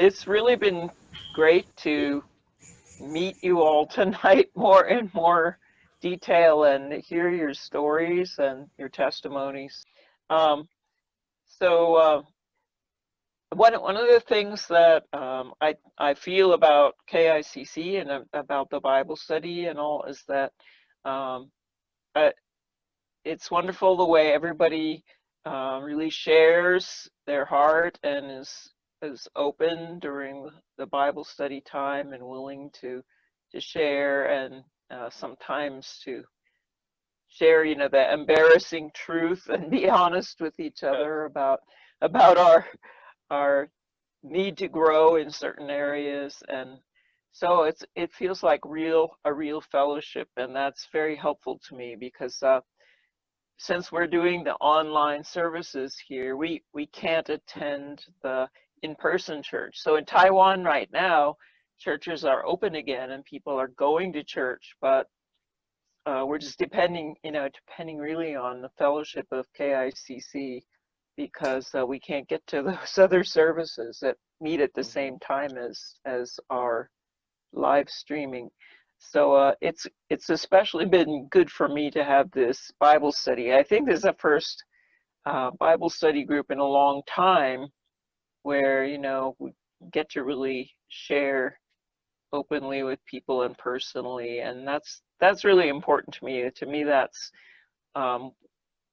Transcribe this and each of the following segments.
it's really been great to meet you all tonight more and more detail and hear your stories and your testimonies. Um, so one of the things that I feel about KICC and about the Bible study and all is that um, uh, it's wonderful the way everybody really shares their heart and is open during the Bible study time and willing to share and sometimes to share, the embarrassing truth and be honest with each other about our need to grow in certain areas. And so it feels like a real fellowship, and that's very helpful to me because since we're doing the online services here, we can't attend the in-person church. So in Taiwan right now, churches are open again and people are going to church, but we're just depending really on the fellowship of KICC because we can't get to those other services that meet at the same time as our live streaming. So it's especially been good for me to have this Bible study. I think this is the first Bible study group in a long time where we get to really share openly with people and personally, and that's really important to me. To me, that's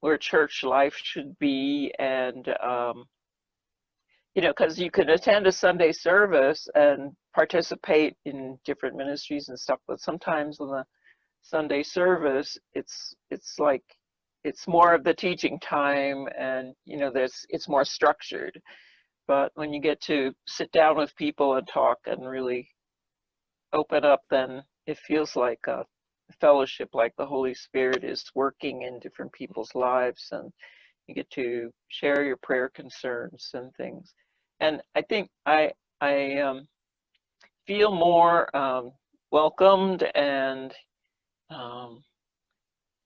where church life should be, and because you can attend a Sunday service and participate in different ministries and stuff, but sometimes in the Sunday service, it's like it's more of the teaching time, and it's more structured. But when you get to sit down with people and talk and really open up, then it feels like a fellowship, like the Holy Spirit is working in different people's lives, and you get to share your prayer concerns and things. And I think I feel more welcomed, and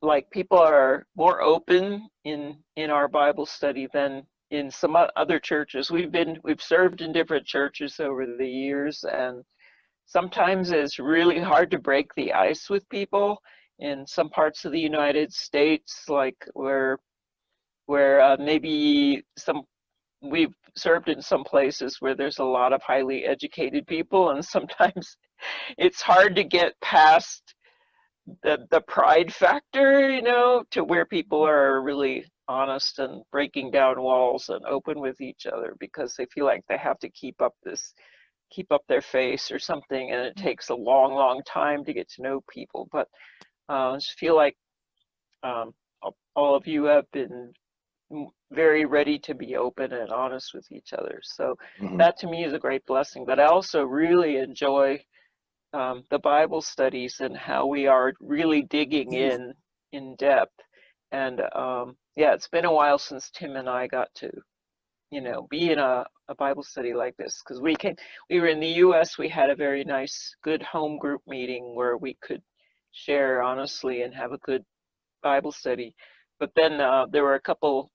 like people are more open in our Bible study than in some other churches. We've served in different churches over the years, and sometimes it's really hard to break the ice with people in some parts of the United States, like where maybe we've served in some places where there's a lot of highly educated people, and sometimes it's hard to get past the pride factor, to where people are really honest and breaking down walls and open with each other because they feel like they have to keep up their face or something, and it takes a long, long time to get to know people. But I just feel like um, all of you have been very ready to be open and honest with each other. So that to me is a great blessing. But I also really enjoy the Bible studies and how we are really digging in depth. And yeah, it's been a while since Tim and I got to be in a Bible study like this, because we were in the US. We had a very nice, good home group meeting where we could share honestly and have a good Bible study. But then there were a couple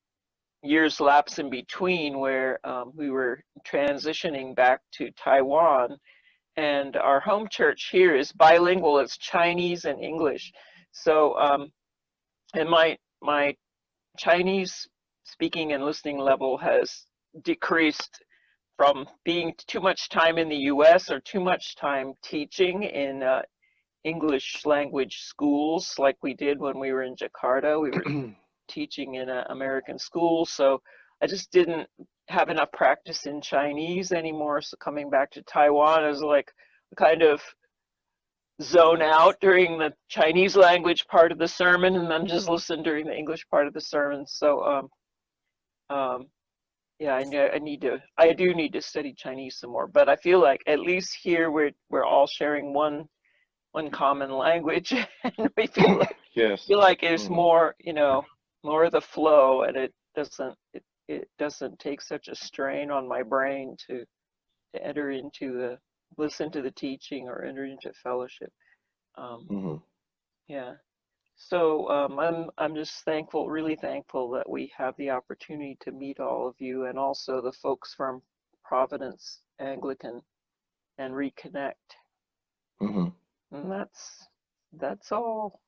years lapse in between where we were transitioning back to Taiwan, and our home church here is bilingual. It's Chinese and English. So and my Chinese speaking and listening level has decreased from being too much time in the US or too much time teaching in English language schools like we did when we were in Jakarta. We were teaching in an American school, so I just didn't have enough practice in Chinese anymore. So coming back to Taiwan is like kind of zone out during the Chinese language part of the sermon and then just listen during the English part of the sermon. So yeah, I do need to study Chinese some more, but I feel like at least here we're all sharing one common language, and we feel like it's more, more of the flow, and it doesn't take such a strain on my brain to enter into listen to the teaching or enter into fellowship. Yeah. So I'm just really thankful that we have the opportunity to meet all of you, and also the folks from Providence Anglican and reconnect. Mm-hmm. And that's all.